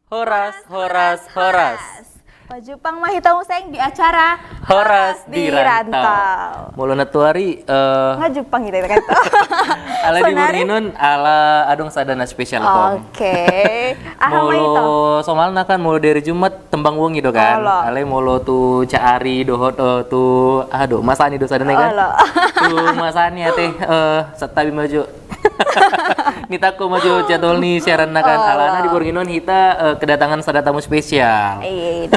Horas, horas, horas. Pak Jupang mah hitau sayang di acara Horas di Rantau. Mulu natuari nggak Jupang gitu kan tuh. ala di Borninun ala adong sadana spesial kom. Oke. Mulu somalna kan mulu dari Jumat tembang wengi do kan. Ale mulu tu caari dohot tu aduh masani do sadana kan. Tu masani teh setabi maju. Nita ko maju jadwal nih siaran kan alana di Borginon kita kedatangan sada tamu spesial. Iya.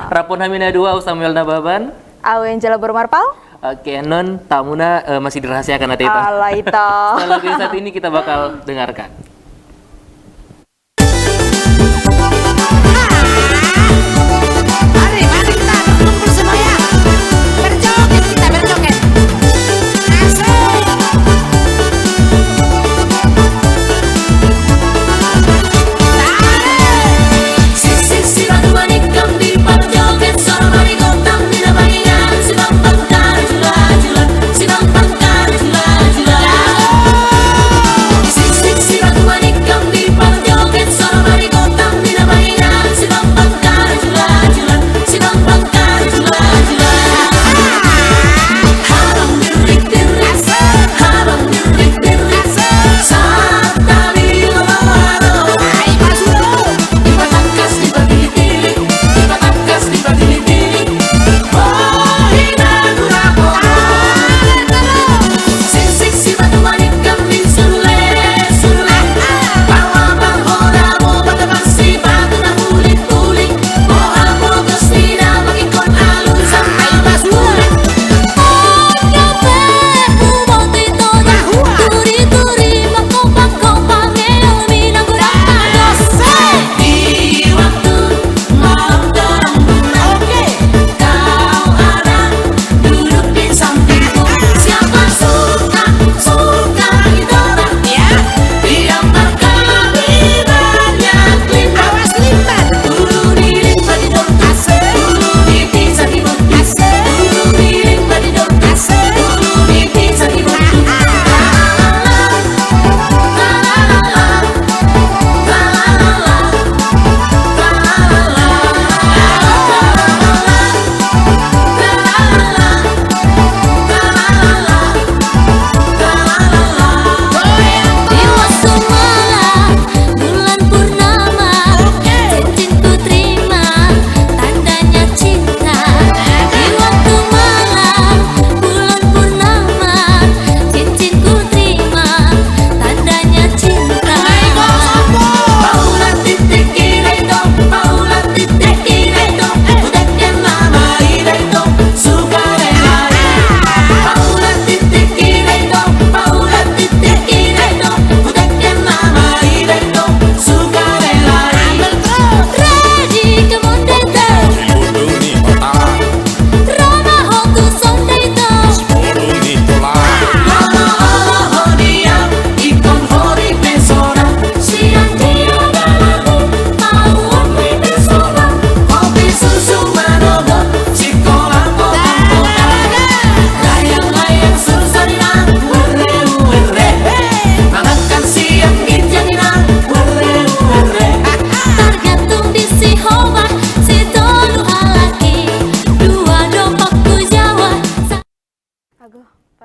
Rapun Hamina 2 Samuel Nababan. Awen Jala Bermarpau. Oke, non tamuna masih dirahasiakan nanti itu. Allah itu. Setelah lagu yang satu ini kita bakal dengarkan. Mari kita kumpul semuanya. Berjoget kita berjoget.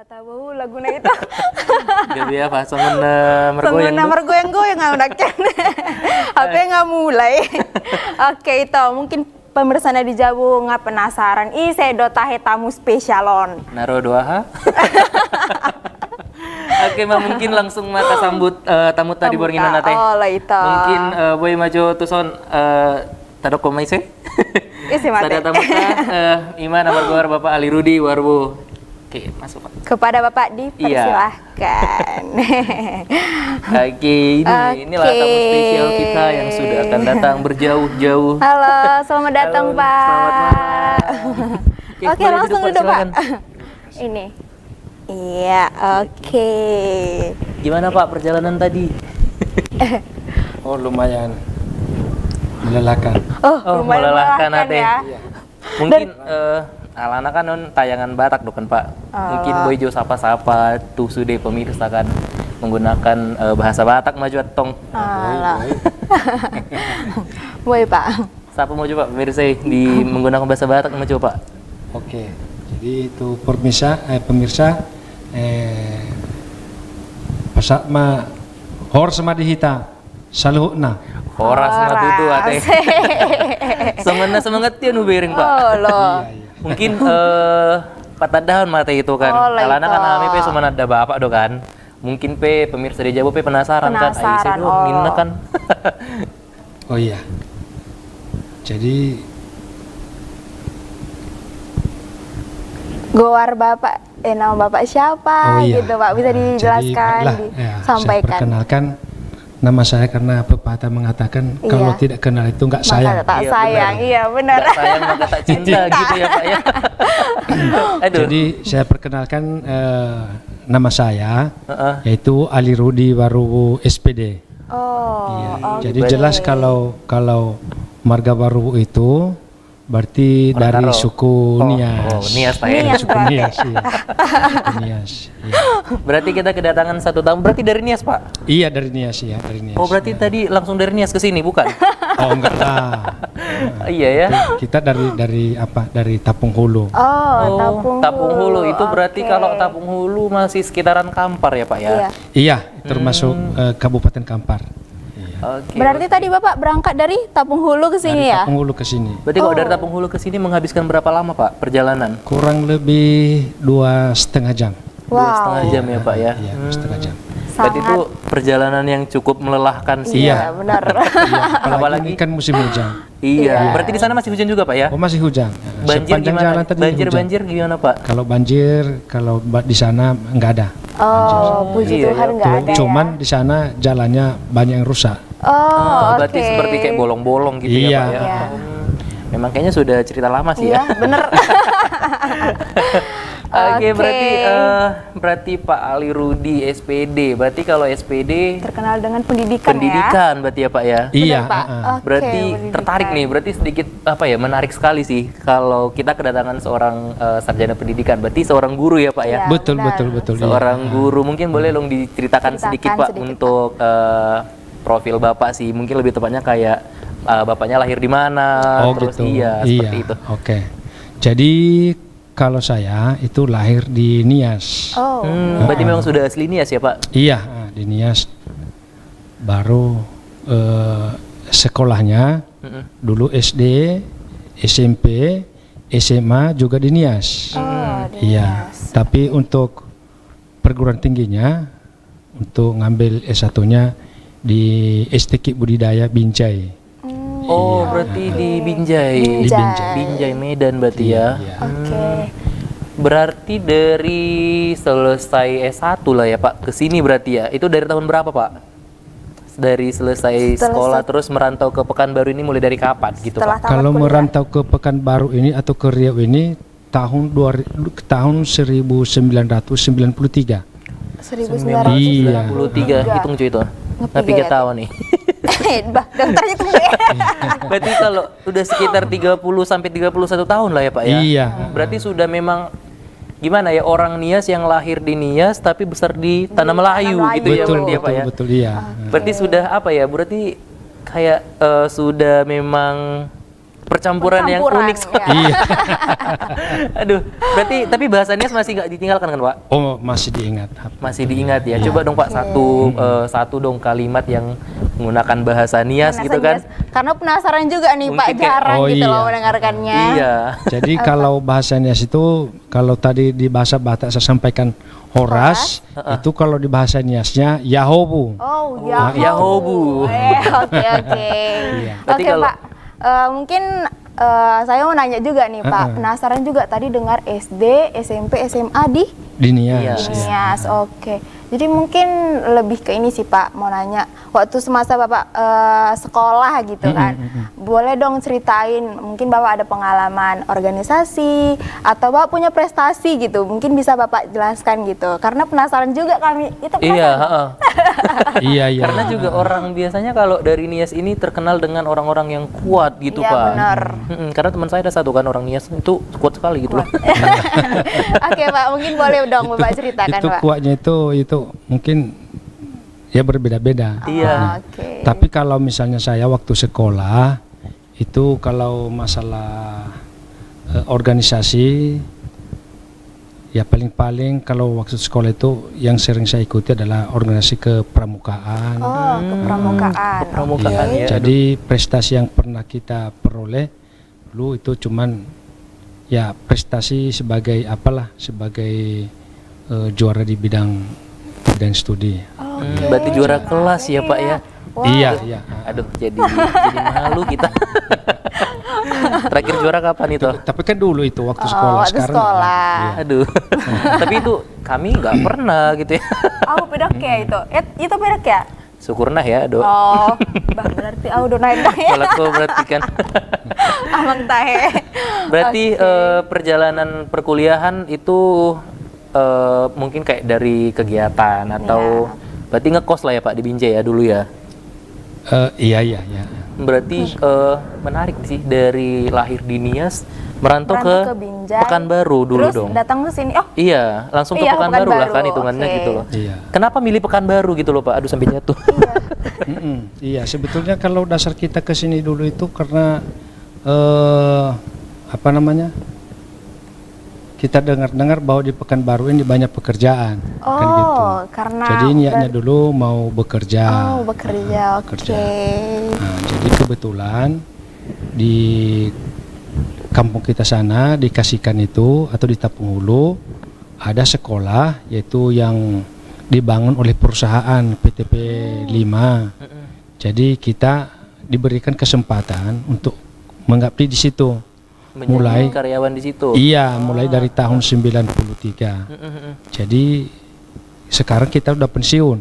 Patawu laguna itu. Gabi apa? Mergoyang. Mergoyang nggak udakan. HP nggak mulai. Oke itu mungkin pemirsa di Jabu nggak penasaran. Saya do tahe tamu spesialon. Naro doa ha? Oke, Mbak, mungkin langsung mata sambut tamu tadi bornginan nate. Oh, lah itu. Mungkin boy maju tuson tadok komai se. Isi mate. Sada tamu Ima nomor luar Bapak Ali Rudi Warbu. Oke, masuk Pak. Kepada Bapak dipersilahkan. Oke, inilah tamu spesial kita yang sudah akan datang berjauh-jauh. Halo, selamat datang Halo, Pak. selamat malam. Oke, boleh langsung duduk, duduk Pak. silakan. Ini. Iya, oke. Gimana Pak perjalanan tadi? Oh lumayan melelahkan. Oh, lumayan melelahkan melelahkan ate. ya. Mungkin alana kan tayangan Batak dokan Pak. Mungkin boy jo sapa-sapa tuh sudah pemirsa kan menggunakan bahasa Batak maju tong. Alah. Boy Pak. Siapa mau coba pemirsa di menggunakan bahasa Batak mau coba Pak? Oke, jadi itu pemirsa pasak ma hor sama dihita saluhna. Horas sama tutu ate. Semangat dia nu bering Pak. Oh, loh. Mungkin patadahan mata itu kan. Oh, lah Alana kan itu. kami pe semangat ada bapak do kan. Mungkin pe pemirsa di Jawa pe penasaran kan. Penasaran, Aisyah oh. minna kan. Oh iya. Jadi Goar Bapak, nama Bapak siapa oh iya. gitu Pak, bisa dijelaskan, Saya disampaikan. perkenalkan nama saya karena pepatah mengatakan Iya. kalau tidak kenal itu nggak Maka sayang. tak Iya, sayang, benar. iya benar. Nggak sayang maka tak cinta gitu ya Pak ya. Aduh. Jadi saya perkenalkan nama saya Heeh. yaitu Ali Rudi Waruwu SPD. Oh, Iya, oh, jadi gitu. jelas kalau marga Waruwu itu berarti dari Margaro. suku Nias. Oh, Nias Nias. ya. Suku Nias, iya. Suku Nias. Iya. Berarti kita kedatangan satu tamu. Berarti dari Nias Pak. Iya dari Nias ya, dari Nias. Oh berarti tadi langsung dari Nias ke sini bukan? Oh enggak lah. Iya ya. Kita dari apa? Dari Tapung Hulu. Oh, Tapung Hulu itu berarti Oke. kalau Tapung Hulu masih sekitaran Kampar ya Pak ya? Iya. Iya, termasuk Kabupaten Kampar. Oke. Berarti tadi Bapak berangkat dari Tapung Hulu ke sini Dari ya? Tapung Hulu ke sini. Berarti kalau dari Tapung Hulu ke sini menghabiskan berapa lama Pak perjalanan? Kurang lebih 2,5 jam. 2,5 jam ya Pak ya? Iya, 2,5 jam. Berarti itu perjalanan yang cukup melelahkan sih. Iya, benar. Iya, apalagi Apalagi- ini kan musim hujan. Iya. Berarti di sana masih hujan juga Pak ya? Oh masih hujan. Banjir Sepanjang gimana? jalan tadi hujan. Banjir gimana Pak? Kalau banjir, kalau di sana nggak ada. Oh, puji Iya, Tuhan iya. nggak ada Cuman ya. di sana jalannya banyak yang rusak. Oh, Berarti oke. seperti kayak bolong-bolong gitu ya Iya. Pak ya? Iya. Memang kayaknya sudah cerita lama sih Iya, ya. bener. Oke, Oke. berarti Pak Ali Rudi SPD. Berarti kalau SPD Terkenal dengan pendidikan, ya. pendidikan berarti ya Pak ya. Iya. Pak. Oke, Berarti pendidikan. tertarik nih, berarti sedikit apa ya, menarik sekali sih kalau kita kedatangan seorang sarjana pendidikan. Berarti seorang guru ya Pak ya. Iya. Betul, benar. betul. Iya. Seorang guru, mungkin boleh dong diceritakan sedikit Pak sedikit, untuk profil Bapak sih. Mungkin lebih tepatnya kayak Bapaknya lahir di mana, Oh terus gitu. iya seperti itu. Oke. Jadi kalau saya itu lahir di Nias. Oh, Berarti memang sudah asli Nias ya Pak? Iya, di Nias. Baru sekolahnya Mm-mm. dulu SD, SMP, SMA juga di Nias. oh, Iya. Tapi untuk perguruan tingginya untuk ngambil S1-nya di STQ Budidaya Binjai. Oh, berarti di Binjai. Di Binjai. Binjai Medan berarti ya. Iya. oke. Berarti dari selesai S1 lah ya Pak, ke sini berarti ya. Itu dari tahun berapa Pak? Dari selesai sekolah terus merantau ke Pekanbaru ini mulai dari kapan gitu Setelah Pak? tamat Kalau kuliah. merantau ke Pekanbaru ini atau ke Riau ini tahun 1993. 1993. Iya. 93, hitung cuy itu. Nah, 3 ya, tahun nih. Bah, dokternya tunggu ya. Berarti kalau udah sekitar 30 sampai 31 tahun lah ya Pak ya. Iya. Berarti sudah memang gimana ya, orang Nias yang lahir di Nias tapi besar di Tanah Melayu Tanah gitu ya Betul, berarti ya Pak betul, ya. betul, iya. Berarti sudah apa ya? Berarti kayak sudah memang percampuran yang Percampuran, unik. ya. Iya. Aduh, berarti tapi bahasa Nias masih nggak ditinggalkan kan Pak? Oh, masih diingat. Masih diingat ya. Coba dong Pak satu dong kalimat yang menggunakan bahasa Nias gitu kan. Karena penasaran juga nih Pak, Mungkin kayak- jarang Oh, gitu iya. loh mendengarkannya. Iya. Jadi kalau bahasa Nias itu, kalau tadi di bahasa Batak saya sampaikan horas, itu kalau di bahasa Niasnya yahobu. Oh, Yahobu. Oke, oke. Berarti Oke, kalau- Pak. Mungkin saya mau nanya juga nih, Pak. Penasaran juga tadi dengar SD, SMP, SMA di Di Nias. Iya. Nias. Oke. Jadi mungkin lebih ke ini sih Pak, mau nanya. Waktu semasa Bapak sekolah gitu kan, boleh dong ceritain, mungkin Bapak ada pengalaman organisasi, atau Bapak punya prestasi gitu, mungkin bisa Bapak jelaskan gitu. Karena penasaran juga kami, itu Iya, penasaran. heeh. Iya, iya. Karena juga orang biasanya kalau dari Nias ini terkenal dengan orang-orang yang kuat gitu, Iya, Pak. benar. Karena teman saya ada satu kan orang Nias itu kuat sekali gitu loh. Oke Pak, mungkin boleh dong Bapak ceritakan Itu Pak. kuatnya itu mungkin ya berbeda-beda. Iya. Oke. Tapi kalau misalnya saya waktu sekolah itu kalau masalah organisasi ya paling-paling kalau waktu sekolah itu yang sering saya ikuti adalah organisasi kepramukaan. Oh, kepramukaan. Kepramukaan Oke. ya. Jadi prestasi yang pernah kita peroleh dulu itu cuman ya prestasi sebagai apalah sebagai juara di bidang studi. Berarti juara kelas ya, Pak ya. Wow. Iya, iya. Aduh, jadi malu kita. Terakhir juara kapan itu? Tapi kan dulu itu waktu sekolah. Waktu Sekarang sekolah. iya. Aduh. Tapi itu kami nggak pernah gitu ya. Oh, pedok ya itu. Itu pedok ya? Syukur nah ya, Dok. Oh, bah berarti udah naik dah ya. Kalau kau berarti kan. Amang tahe. Berarti perjalanan perkuliahan itu mungkin kayak dari kegiatan atau berarti ngekos lah ya Pak di Binjai ya dulu ya. Iya. Berarti menarik sih dari lahir di Nias merantau ke Binjai. Pekanbaru dulu Terus dong. datang ke sini. Oh, Iya, langsung ke Iya, Pekanbaru lah Pekanbaru, kan hitungannya oke. gitu loh. Iya. Kenapa milih Pekanbaru gitu loh Pak? Aduh sampai jatuh. Iya, sebetulnya kalau dasar kita ke sini dulu itu karena apa namanya? Kita dengar-dengar bahwa di Pekanbaru ini banyak pekerjaan, kan gitu. karena Jadi niatnya dulu mau bekerja. Oh, bekerja. Oke. Bekerja. Nah, jadi kebetulan di kampung kita sana di Kasikan itu atau di Tapung Hulu ada sekolah yaitu yang dibangun oleh perusahaan PTP 5. Jadi kita diberikan kesempatan untuk mengabdi di situ. Menjadi Mulai karyawan di situ. Iya, mulai dari tahun 93. Jadi sekarang kita udah pensiun.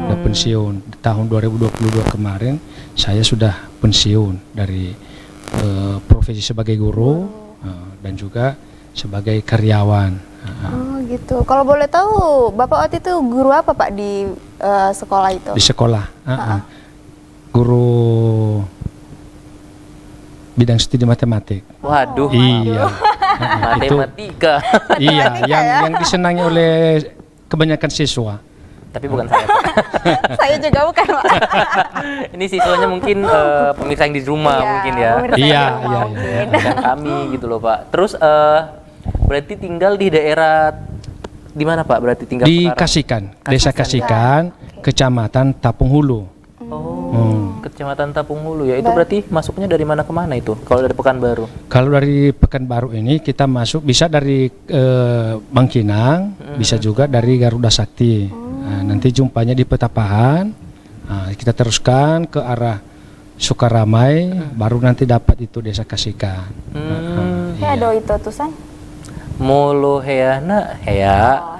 Udah pensiun. Tahun 2022 kemarin saya sudah pensiun dari profesi sebagai guru dan juga sebagai karyawan. Oh, gitu. Kalau boleh tahu, Bapak waktu itu guru apa Pak di sekolah itu? Di sekolah. Guru bidang studi matematik. Waduh. Iya. Matematika. Iya, yang disenangi oleh kebanyakan siswa. Tapi bukan saya Pak. Saya juga bukan Pak. Ini siswanya mungkin pemirsa yang di rumah Iya, mungkin ya. pemirsa Iya, di rumah iya, mungkin. Dan kami gitu loh Pak. Terus berarti tinggal di daerah di mana Pak? Berarti tinggal Di sekarang? Kasikan, Desa Kasikan, Kecamatan Tapung Hulu. Oh, Kecamatan Tapung Hulu ya. Itu berarti masuknya dari mana ke mana itu? Kalau dari Pekanbaru? Kalau dari Pekanbaru ini kita masuk bisa dari Bangkinang, bisa juga dari Garuda Sakti. Nah, nanti jumpanya di Petapahan. Nah, kita teruskan ke arah Sukaramai, baru nanti dapat itu Desa Kasikan. Ya ada itu tusan. Molo heana hea. Oh ya.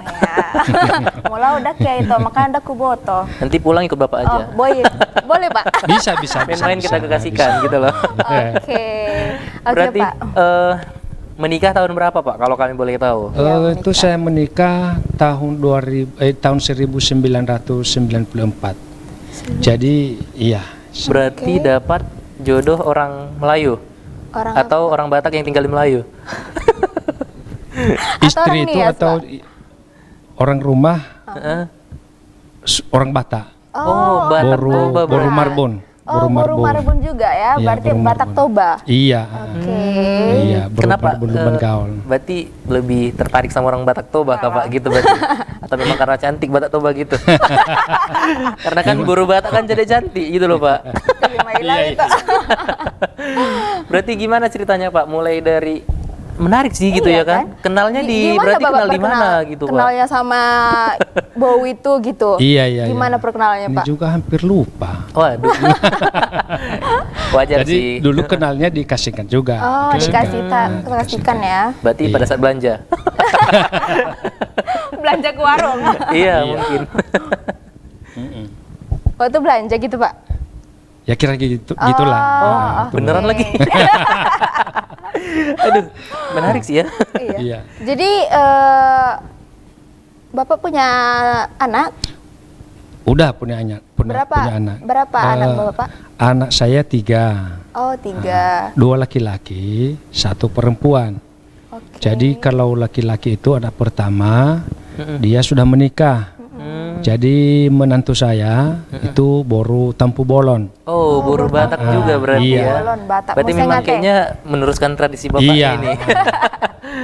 Mula udah kayak itu, maka anda kuboto. Nanti pulang ikut Bapak Oh, aja. boleh Pak. Bisa. Main-main kita bisa, kekasihkan bisa. gitu loh. Oke. Oke Berarti Pak. menikah tahun berapa Pak? Kalau kami boleh tahu. Itu saya menikah tahun 1994. Jadi iya. Berarti dapat jodoh orang Melayu Orang atau orang Batak yang tinggal di Melayu. Istri orang itu Nias, atau orang rumah Heeh. orang Batak. Oh, Batak Toba Boru berarti. Marbon. Oh, Boru Marbun juga ya. Iya, Berarti Boru Batak Marbun. Toba. Iya. Oke. Iya, Boru Kenapa? Marbon Lubang Gaul. Berarti lebih tertarik sama orang Batak Toba Kak Pak gitu berarti. Atau memang karena cantik Batak Toba gitu? Karena kan buru Batak kan jadi cantik gitu loh Pak. Berarti gimana ceritanya Pak? Mulai dari menarik sih gitu Iya, ya kan? Kenalnya di Gimana berarti Bapak kenal di mana gitu Pak? Kenalnya sama bau itu gitu. Iya. Gimana perkenalannya Ini Pak? juga hampir lupa. Waduh. Wajar Jadi sih. dulu kenalnya dikasihkan juga. Oh, Dikasihkan. dikasihkan ya. Berarti Iya. pada saat belanja. Belanja ke warung. Iya, mungkin. Waktu belanja gitu Pak? Ya kira gitu, gitulah. Nah, itu. Beneran lagi. Aduh, menarik sih ya. Iya. Jadi Bapak punya anak? Udah punya anak. Berapa? Punya anak. Berapa anak Bapak? Anak saya 3. Oh, 3. 2 laki-laki, 1 perempuan. Oke. Jadi kalau laki-laki itu anak pertama, dia sudah menikah. Jadi menantu saya itu baru Tampu Bolon. Oh, buru Batak juga berarti iya. ya. Bolon, Batak. Berarti Museng memang Aceh. kayaknya meneruskan tradisi bapak Iya. ini.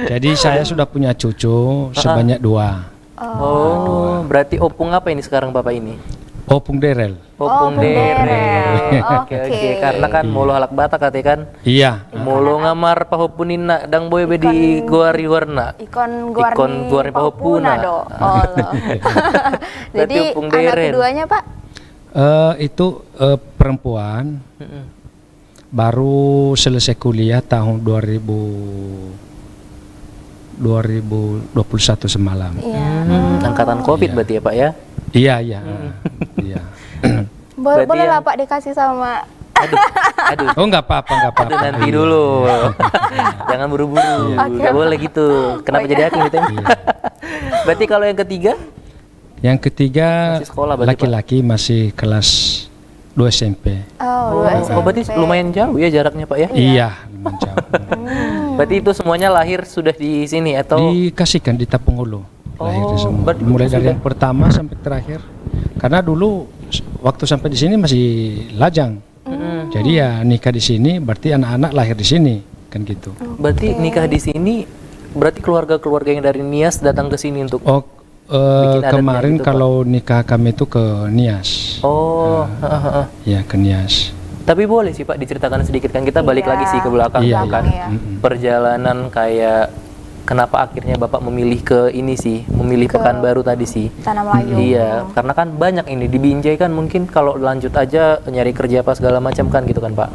Jadi saya sudah punya cucu sebanyak 2. Oh, berarti opung apa ini sekarang bapak ini? Opung Derel. Opung Derel. Oke oke, karena kan mulu halak Batak katanya kan. Iya. Mulu ngamar pahupunina dang boy bedi guari warna. Ikon Ikon guarni Papupuna. do. Oh, Berarti jadi Opung anak Deren. keduanya Pak? Itu perempuan baru selesai kuliah tahun 2021 semalam. Iya. Angkatan Covid Iya. berarti ya Pak ya? Iya. Iya. Boleh Berarti lah yang- Pak dikasih sama Aduh. Oh nggak apa-apa. Aduh, nanti dulu. Jangan buru-buru. Nggak boleh gitu. Kenapa jadi aku gitu? Berarti kalau yang ketiga? Yang ketiga Masih sekolah berarti, laki-laki masih kelas 2 SMP. Oh, dua Oh, berarti SMP. lumayan jauh ya jaraknya Pak ya? Iya, lumayan jauh. Berarti itu semuanya lahir sudah di sini atau? Dikasihkan di Tapung Hulu. Lahirnya semua. berarti Mulai dari sudah- yang pertama sampai terakhir. Karena dulu waktu sampai di sini masih lajang. Jadi ya nikah di sini berarti anak-anak lahir di sini kan gitu. Berarti nikah di sini, berarti keluarga-keluarga yang dari Nias datang ke sini untuk. Oh, Bikin adatnya kemarin gitu, Pak. kalau nikah kami itu ke Nias. Oh, Ya ke Nias. tapi boleh sih Pak diceritakan sedikit kan kita balik Iya. lagi sih ke belakang Iya, kan. iya. Perjalanan kayak kenapa akhirnya Bapak memilih ke ini sih, memilih Pekanbaru tadi sih. Tanah Melayu. Iya, karena kan banyak ini di Binjai kan mungkin kalau lanjut aja nyari kerja apa segala macam kan gitu kan Pak.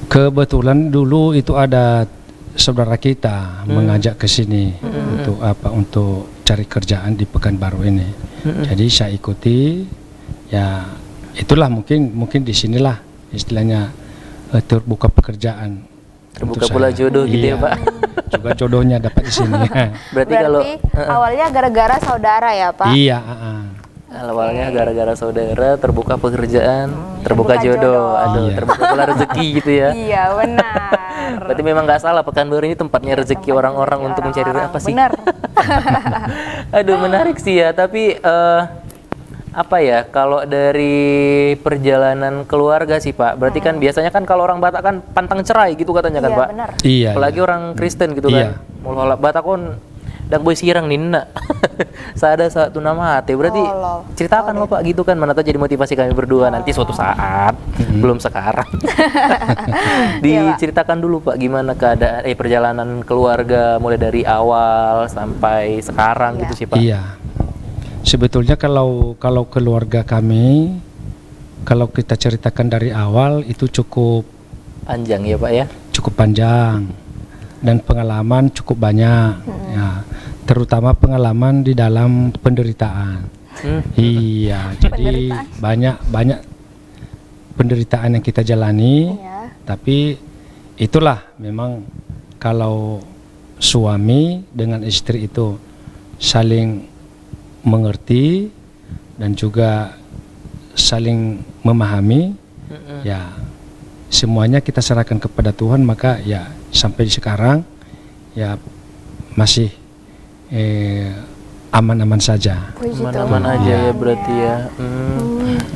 Kebetulan dulu itu ada saudara kita mengajak ke sini untuk apa? Untuk cari kerjaan di Pekanbaru ini. Jadi saya ikuti. Ya itulah mungkin di sinilah istilahnya terbuka pekerjaan. Terbuka untuk pula saya. jodoh gitu ya Iya. Pak. Juga jodohnya dapat di sini. Berarti kalau awalnya gara-gara saudara ya Pak? Iya. awalnya gara-gara saudara terbuka pekerjaan, terbuka terbuka jodoh, jodoh. aduh, Iya. terbuka pula rezeki gitu ya. Iya benar. Berarti memang nggak salah Pekanbaru ini tempatnya rezeki orang-orang untuk mencari apa sih? Benar. Aduh menarik sih ya, tapi apa ya kalau dari perjalanan keluarga sih Pak, berarti kan biasanya kan kalau orang Batak kan pantang cerai gitu katanya kan Iya Pak. benar. Iya. Apalagi orang Kristen gitu Iya. kan. Mula Batak kon dak boy sirang nina. Sada satu nama hati. Berarti Oh, ceritakan lo Pak gitu kan, mana tahu jadi motivasi kami berdua nanti suatu saat, belum sekarang. Diceritakan dulu Pak gimana keadaan perjalanan keluarga mulai dari awal sampai sekarang gitu sih Pak. Iya. Sebetulnya kalau keluarga kami, kalau kita ceritakan dari awal itu cukup Panjang ya Pak ya. cukup panjang dan pengalaman cukup banyak. Ya, terutama pengalaman di dalam penderitaan. Iya, jadi banyak penderitaan yang kita jalani. Iya. Tapi itulah memang kalau suami dengan istri itu saling mengerti dan juga saling memahami, ya semuanya kita serahkan kepada Tuhan, maka ya sampai sekarang ya masih aman-aman saja. Puji Aman-aman Tuhan. aja ya berarti ya.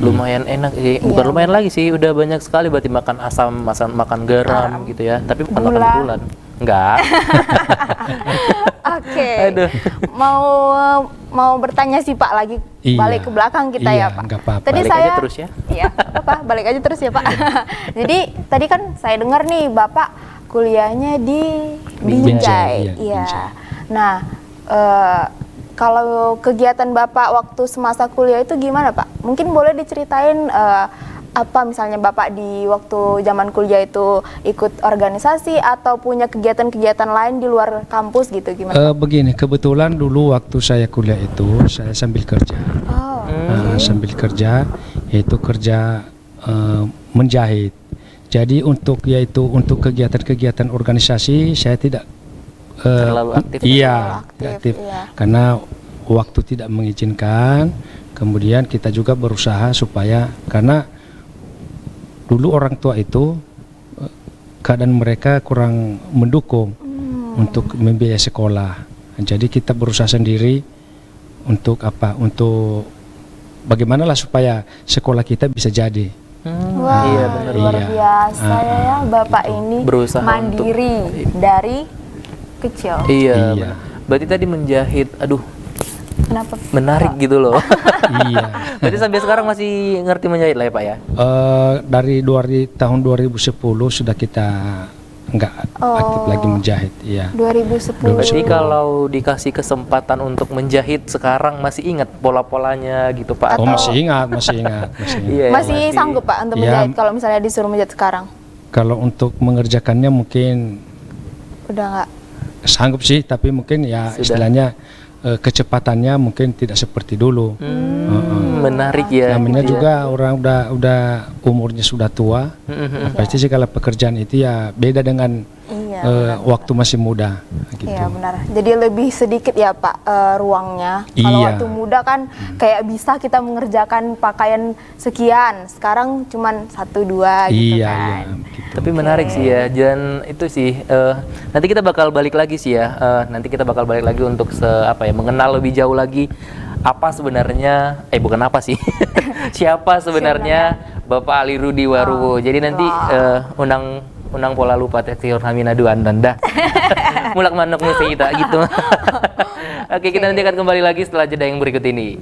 Lumayan enak sih. Bukan lumayan lagi sih, udah banyak sekali berarti makan asam, makan garam gitu ya. Tapi bukan makan Gula. bulan. Enggak. Oke. Aduh. Mau bertanya sih Pak lagi, Iya. balik ke belakang kita Iya, ya Pak. nggak apa-apa. Tadi Balik saya aja terus ya. Iya, apa? Balik aja terus ya Pak. Jadi tadi kan saya dengar nih Bapak kuliahnya di Binjai. Binjai. Iya, Iya. Binjai. Nah, kalau kegiatan Bapak waktu semasa kuliah itu gimana Pak? Mungkin boleh diceritain apa misalnya Bapak di waktu zaman kuliah itu ikut organisasi atau punya kegiatan-kegiatan lain di luar kampus gitu gimana? Begini, kebetulan dulu waktu saya kuliah itu saya sambil kerja. Oh, Sambil kerja, yaitu kerja menjahit. Jadi untuk kegiatan-kegiatan organisasi saya tidak Terlalu aktif. Iya, Terlalu aktif, iya. karena waktu tidak mengizinkan. Kemudian kita juga berusaha supaya, karena dulu orang tua itu keadaan mereka kurang mendukung untuk membiayai sekolah. Jadi kita berusaha sendiri untuk apa? Untuk bagaimanalah supaya sekolah kita bisa jadi. wah, iya, benar. luar Iya. biasa ya Bapak ini Berusaha mandiri dari kecil. Iya. Iya. Berarti tadi menjahit, aduh, Kenapa? menarik gitu loh. Iya. Berarti sampai sekarang masih ngerti menjahit lah ya Pak ya? Dari tahun 2010 sudah kita nggak aktif lagi menjahit. Iya. 2010. Berarti kalau dikasih kesempatan untuk menjahit sekarang masih ingat pola-polanya gitu Pak? Oh, Atau- masih ingat. Iya, Masih sanggup Pak untuk Ya. menjahit kalau misalnya disuruh menjahit sekarang? Kalau untuk mengerjakannya mungkin Udah nggak? sanggup sih, tapi mungkin ya Sudah. istilahnya kecepatannya mungkin tidak seperti dulu. Menarik ya. Namanya gitu ya. juga orang udah umurnya sudah tua. Pasti sih kalau pekerjaan itu ya beda dengan Iya, waktu masih muda gitu. Iya benar. Jadi lebih sedikit ya Pak ruangnya. Kalau Iya. waktu muda kan kayak bisa kita mengerjakan pakaian sekian. Sekarang cuman 1-2 gitu Iya, kan. iya. Gitu. Tapi menarik sih ya, dan itu sih nanti kita bakal balik lagi sih ya. Nanti kita bakal balik lagi untuk mengenal lebih jauh lagi apa sebenarnya, bukan apa sih, siapa sebenarnya Bapak Ali Rudi Waruwo. Jadi nanti unang pola lupa tekstur hamina duan danda. Mulak manuknya kita gitu. Oke, kita nanti akan kembali lagi setelah jeda yang berikut ini.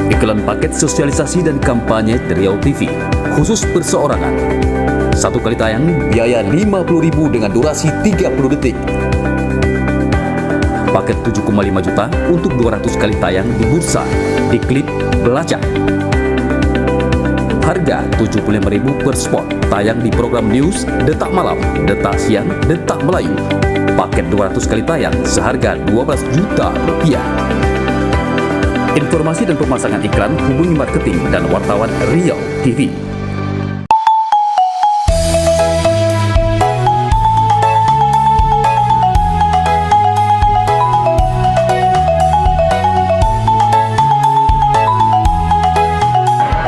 Iklan paket sosialisasi dan kampanye Riau TV khusus perseorangan. Satu kali tayang biaya 50.000 dengan durasi 30 detik. Paket 7,5 juta untuk 200 kali tayang di bursa, di klip, belacak. Harga 75.000 per spot tayang di program news, detak malam, detak siang, detak Melayu. Paket 200 kali tayang seharga 12 juta rupiah. Informasi dan pemasangan iklan hubungi marketing dan wartawan Riau TV.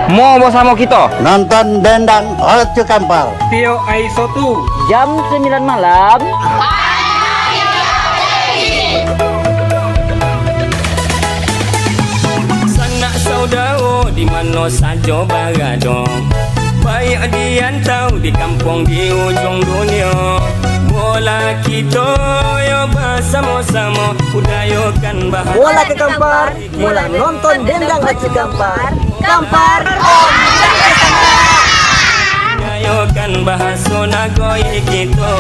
Mau bersama kita nonton Dendang Ocu Kampar. Tio Aisotu jam 9 malam. Sanak saudara di mana saja berada, baik diantau di kampung di ujung dunia. Bola kita ya bersama-sama budayakan bahasa. Bola ke Kampar, mula nonton Dendang Ocu Kampar. Kampar Budayakan bahasa Nagoye kita.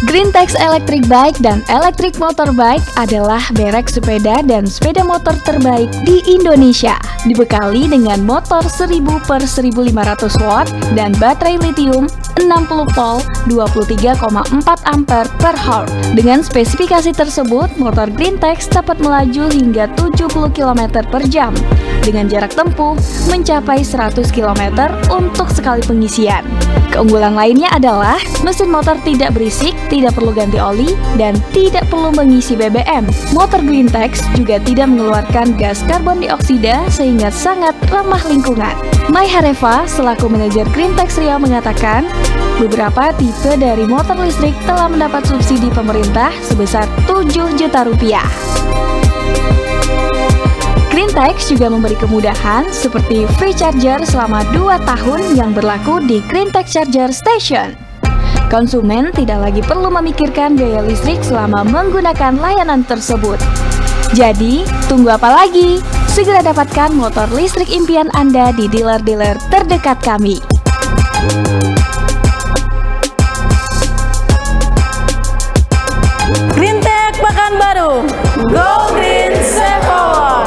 Greentex Electric Bike dan Electric Motorbike adalah merek sepeda dan sepeda motor terbaik di Indonesia. Dibekali dengan motor 1000/1500 watt dan baterai lithium 60 volt 23,4 ampere per hour. Dengan spesifikasi tersebut, motor Greentex dapat melaju hingga 70 km per jam dengan jarak tempuh mencapai 100 km untuk sekali pengisian. Keunggulan lainnya adalah mesin motor tidak berisik, tidak perlu ganti oli, dan tidak perlu mengisi BBM. Motor Greentex juga tidak mengeluarkan gas karbon dioksida sehingga sangat ramah lingkungan. Mai Hareva selaku manajer Greentex Riau mengatakan, beberapa tipe dari motor listrik telah mendapat subsidi pemerintah sebesar 7 juta rupiah. Greentex juga memberi kemudahan seperti free charger selama 2 tahun yang berlaku di Greentex Charger Station. Konsumen tidak lagi perlu memikirkan biaya listrik selama menggunakan layanan tersebut. Jadi, tunggu apa lagi? Segera dapatkan motor listrik impian Anda di dealer-dealer terdekat kami. Greentex Pekanbaru. Go Green Save Power.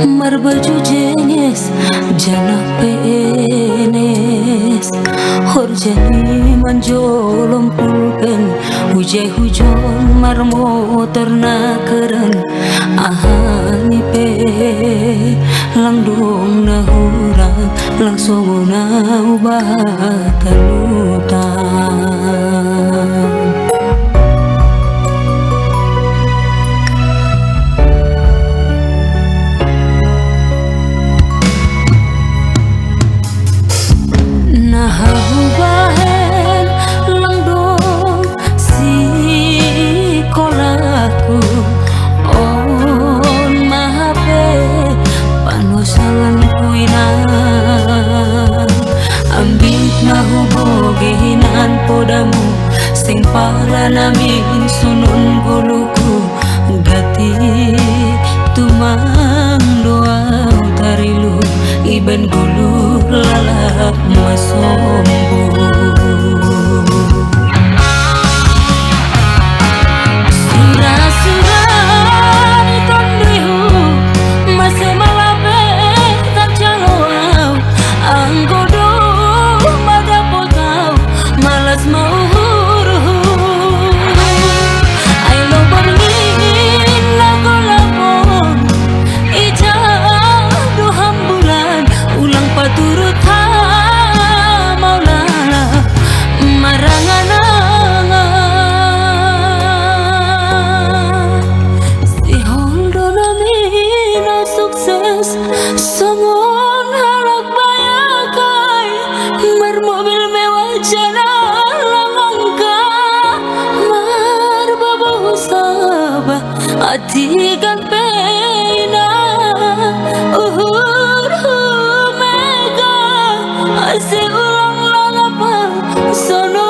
Marbaju jengis jana penes horjani manjolom pulpen hujai hujon marmo terna keren ahani pe langdong na hurang langsung na ubatan utang. Bahen langdong si kolaku on mahape panosalan kuinan ambit mahubogehinan podamu sing para namin sunun buluku gati tumang doa tarilu iban gulu lalap masombo. Surah-surah itondihu masih malape tak caloau anggodo madapotau malas mau huru ayo berngin lago-lago ijah doham bulan ulang paturut ha maula hati kan pena mega ase ulang lalapa sono.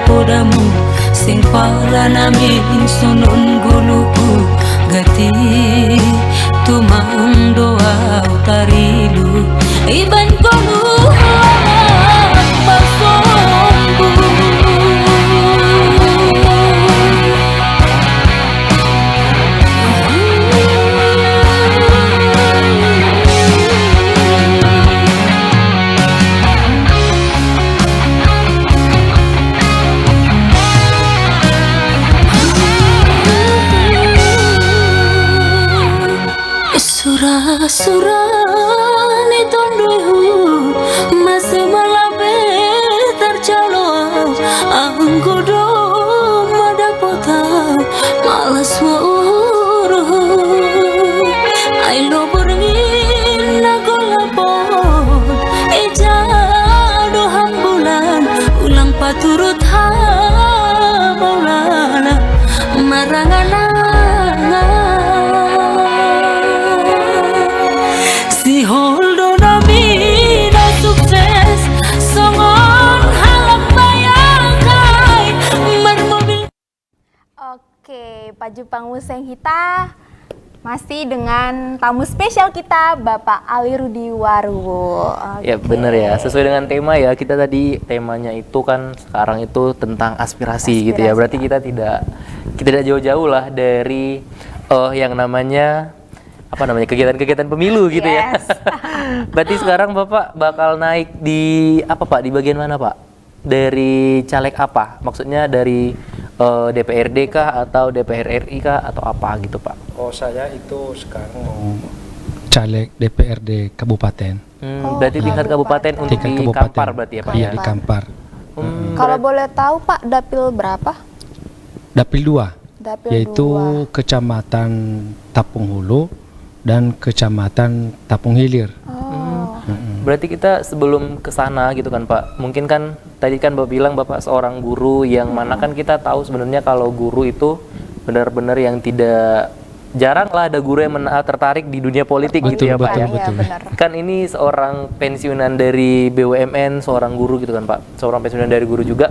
Podamu sing para namin sunon guluku gati tumang doa tarilu iban kolu pasombu. Surah ni tonduhu masa malabe tercalo angku do madapota malas wauruhu ai lo berngin nagolapon eja do hambulan ulang paturut ha maulana marangana si holdo nami na sukses songon halang bayangkai mermobil. Oke, Pak Jupang Museng kita masih dengan tamu spesial kita Bapak Ali Rudi Waruwo. Ya benar ya, sesuai dengan tema ya, kita tadi temanya itu kan sekarang itu tentang aspirasi gitu ya. Berarti kita tidak jauh-jauh lah dari yang namanya kegiatan-kegiatan pemilu gitu ya. Berarti sekarang Bapak bakal naik di apa Pak? Di bagian mana Pak? Dari caleg apa? Maksudnya dari DPRD kah atau DPR RI kah atau apa gitu Pak? Oh saya itu sekarang mau caleg DPRD Kabupaten. Berarti tingkat kabupaten untuk di Kampar berarti ya Pak? Iya di Kampar. Kalau boleh tahu Pak, dapil berapa? Dapil 2. Dapil yaitu 2. Kecamatan Tapung Hulu dan Kecamatan Tapung Hilir. Berarti kita sebelum ke sana gitu kan Pak, mungkin kan tadi kan Bapak bilang Bapak seorang guru yang mana kan kita tahu sebenarnya kalau guru itu benar-benar yang tidak jarang lah ada guru yang tertarik di dunia politik gitu ya Pak ya. Kan ini seorang pensiunan dari BUMN, seorang guru gitu kan Pak, seorang pensiunan dari guru juga.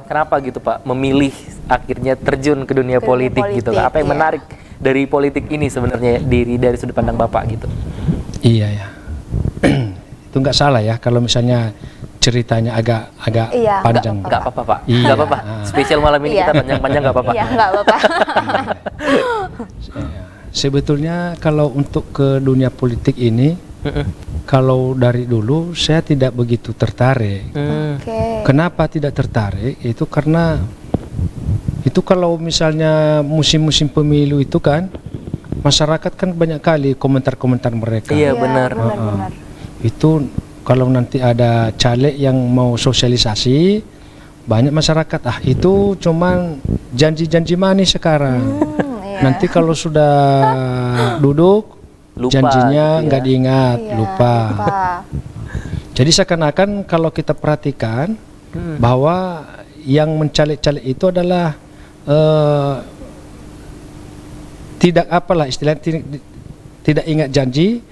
Kenapa gitu Pak memilih akhirnya terjun ke dunia politik gitu kan? Apa yang menarik dari politik ini sebenarnya dari sudut pandang Bapak gitu? Iya ya, itu nggak salah ya kalau misalnya ceritanya agak panjang. Nggak apa-apa Pak, nggak apa-apa. Spesial malam ini kita panjang-panjang nggak apa-apa. Iya nggak apa-apa. Sebetulnya kalau untuk ke dunia politik ini, kalau dari dulu saya tidak begitu tertarik. Kenapa tidak tertarik? Itu karena itu kalau misalnya musim-musim pemilu itu kan masyarakat kan banyak kali komentar-komentar mereka. Iya benar. Itu kalau nanti ada caleg yang mau sosialisasi, banyak masyarakat itu cuman janji-janji manis sekarang. Nanti kalau sudah duduk lupa, janjinya nggak diingat, lupa. Jadi seakan-akan kalau kita perhatikan bahwa yang mencalek-calek itu adalah tidak apalah istilahnya tidak ingat janji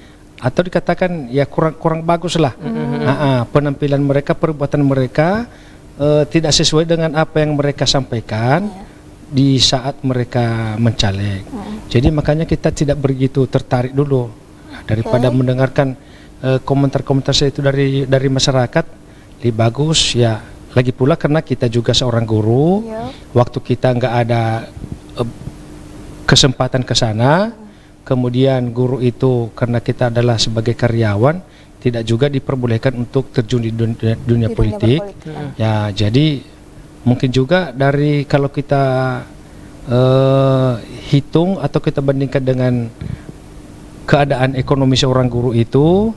atau dikatakan ya kurang bagus lah penampilan mereka, perbuatan mereka tidak sesuai dengan apa yang mereka sampaikan di saat mereka mencaleg. Jadi makanya kita tidak begitu tertarik dulu daripada mendengarkan komentar-komentar itu dari masyarakat. Lebih bagus ya, lagi pula karena kita juga seorang guru, waktu kita nggak ada kesempatan ke sana, kemudian guru itu karena kita adalah sebagai karyawan tidak juga diperbolehkan untuk terjun di dunia politik. Ya, jadi mungkin juga dari kalau kita hitung atau kita bandingkan dengan keadaan ekonomi seorang guru itu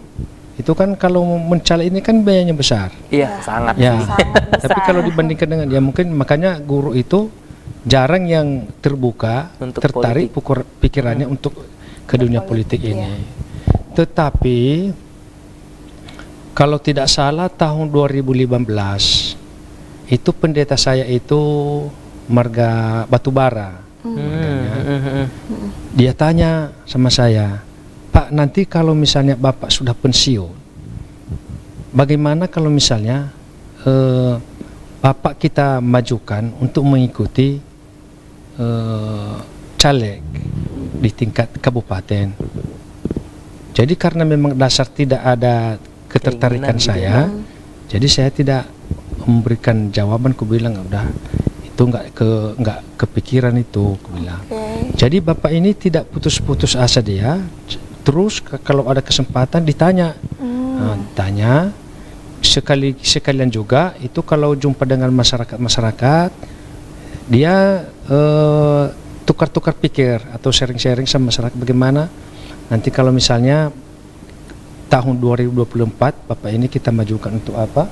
kan kalau mencalek ini kan biayanya besar. Iya, sangat. Ya. Sangat besar. Tapi kalau dibandingkan dengan ya mungkin makanya guru itu jarang yang terbuka, Untuk tertarik pikirannya untuk ke dunia politik ini. Tetapi kalau tidak salah tahun 2015 itu pendeta saya itu marga Batubara. Dia tanya sama saya, Pak, nanti kalau misalnya Bapak sudah pensiun, bagaimana kalau misalnya Bapak kita majukan untuk mengikuti caleg di tingkat kabupaten. Jadi karena memang dasar tidak ada ketertarikan saya, jadi saya tidak memberikan jawaban. Ku bilang udah itu nggak kepikiran itu, ku bilang. Jadi Bapak ini tidak putus-putus asa dia, terus kalau ada kesempatan ditanya, tanya sekalian juga itu kalau jumpa dengan masyarakat dia tukar-tukar pikir atau sharing-sharing sama masyarakat bagaimana nanti kalau misalnya tahun 2024 Bapak ini kita majukan untuk apa.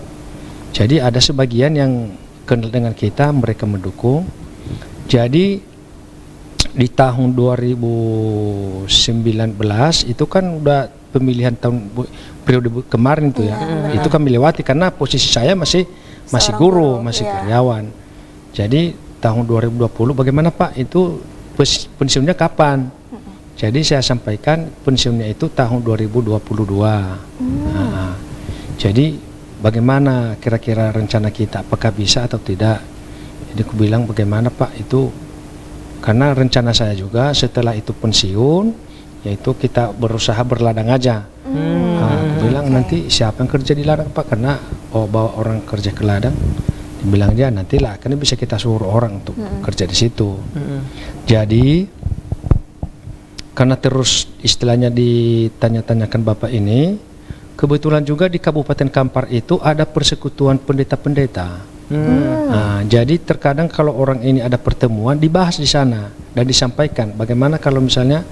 Jadi ada sebagian yang kenal dengan kita, mereka mendukung. Jadi di tahun 2019 itu kan udah pemilihan tahun periode kemarin itu ya. Itu kami lewati karena posisi saya masih guru, masih karyawan. Jadi tahun 2020 bagaimana Pak itu pensiunnya kapan? Jadi saya sampaikan pensiunnya itu tahun 2022. Jadi bagaimana kira-kira rencana kita, apakah bisa atau tidak? Jadi aku bilang bagaimana Pak itu, karena rencana saya juga setelah itu pensiun, yaitu kita berusaha berladang aja. Aku bilang nanti siapa yang kerja di ladang Pak, karena bawa orang kerja ke ladang. Dibilang dia nantilah, karena bisa kita suruh orang untuk kerja di situ. Jadi karena terus istilahnya ditanya-tanyakan Bapak ini, kebetulan juga di Kabupaten Kampar itu ada persekutuan pendeta-pendeta. Nah, jadi terkadang kalau orang ini ada pertemuan dibahas di sana dan disampaikan bagaimana kalau misalnya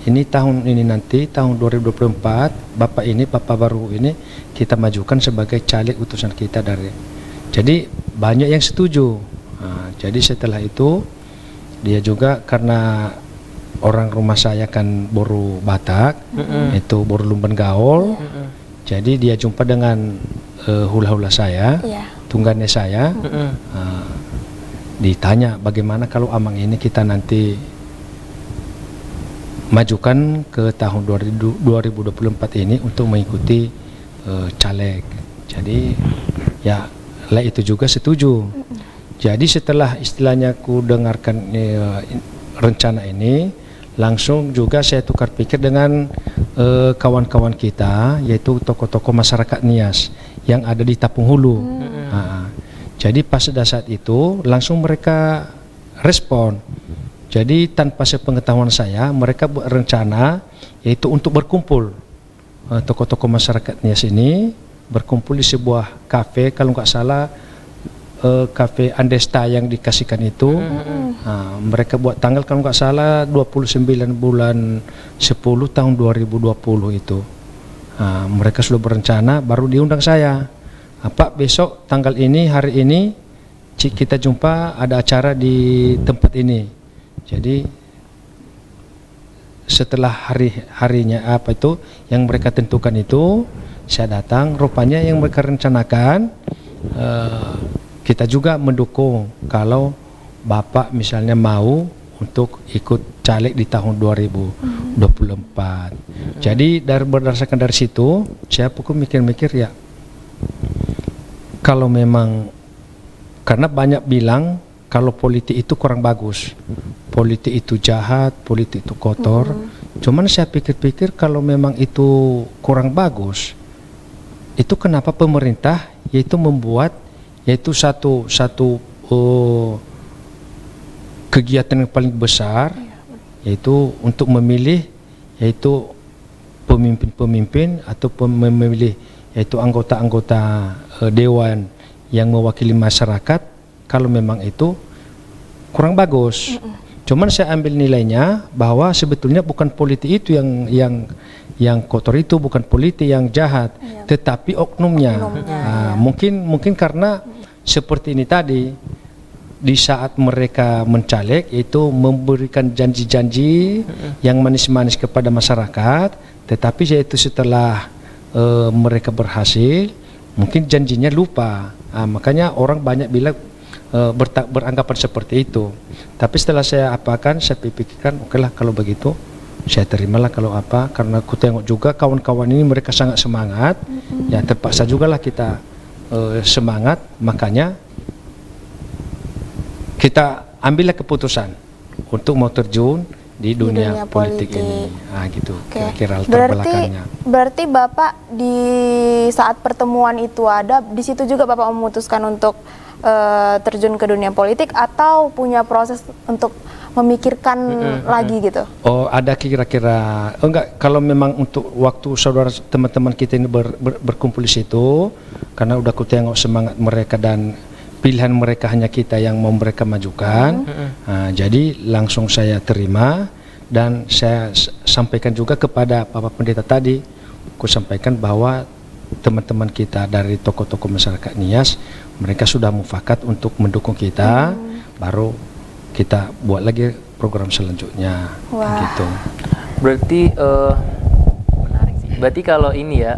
ini tahun ini nanti tahun 2024 Bapak baru ini kita majukan sebagai caleg utusan kita dari. Jadi banyak yang setuju. Jadi setelah itu dia juga karena orang rumah saya kan Boru Batak, itu Boru Lumban Gaul. Jadi dia jumpa dengan hula-hula saya, tunggannya saya. Ditanya bagaimana kalau Amang ini kita nanti majukan ke tahun 2024 ini untuk mengikuti caleg. Jadi ya itu juga setuju. Jadi setelah istilahnya ku dengarkan rencana ini, langsung juga saya tukar pikir dengan kawan-kawan kita, yaitu tokoh-tokoh masyarakat Nias yang ada di Tapung Hulu. Jadi pas pada saat itu langsung mereka respon. Jadi tanpa sepengetahuan saya, mereka berencana yaitu untuk berkumpul tokoh-tokoh masyarakat Nias ini berkumpul di sebuah kafe, kalau nggak salah kafe Andesta yang dikasihkan itu. Mereka buat tanggal kalau nggak salah 29 bulan 10 tahun 2020 itu. Mereka sudah berencana, baru diundang saya. Pak besok tanggal ini, hari ini kita jumpa, ada acara di tempat ini. Jadi setelah harinya apa itu yang mereka tentukan itu, saya datang. Rupanya yang mereka rencanakan kita juga mendukung kalau Bapak misalnya mau untuk ikut caleg di tahun 2024. Jadi berdasarkan dari situ saya pun mikir-mikir ya, kalau memang karena banyak bilang kalau politik itu kurang bagus, politik itu jahat, politik itu kotor. Cuman saya pikir-pikir kalau memang itu kurang bagus, itu kenapa pemerintah yaitu membuat yaitu satu kegiatan yang paling besar, yaitu untuk memilih yaitu pemimpin-pemimpin atau memilih yaitu anggota-anggota dewan yang mewakili masyarakat, kalau memang itu kurang bagus. Cuman saya ambil nilainya bahwa sebetulnya bukan politik itu yang kotor, itu bukan politik yang jahat, tetapi oknumnya. Mungkin karena seperti ini tadi, di saat mereka mencaleg itu memberikan janji-janji yang manis-manis kepada masyarakat, tetapi yaitu setelah mereka berhasil, mungkin janjinya lupa. Makanya orang banyak bilang beranggapan seperti itu. Tapi setelah saya saya pikirkan, oke lah kalau begitu, saya terimalah kalau apa, karena aku tengok juga kawan-kawan ini mereka sangat semangat, ya terpaksa juga lah kita semangat, makanya kita ambillah keputusan untuk mau terjun di dunia politik ini. Gitu. Kira-kira latar belakangnya. Berarti Bapak di saat pertemuan itu ada, di situ juga Bapak memutuskan untuk terjun ke dunia politik, atau punya proses untuk memikirkan lagi gitu? Oh, ada kira-kira. Enggak, kalau memang untuk waktu saudara teman-teman kita ini berkumpul di situ, karena udah aku tengok semangat mereka dan pilihan mereka hanya kita yang mau mereka majukan. Jadi langsung saya terima dan saya sampaikan juga kepada Bapak Pendeta tadi. Aku sampaikan bahwa teman-teman kita dari tokoh-tokoh masyarakat Nias, mereka sudah mufakat untuk mendukung kita, baru kita buat lagi program selanjutnya. Gitu. Berarti menarik sih. Berarti kalau ini ya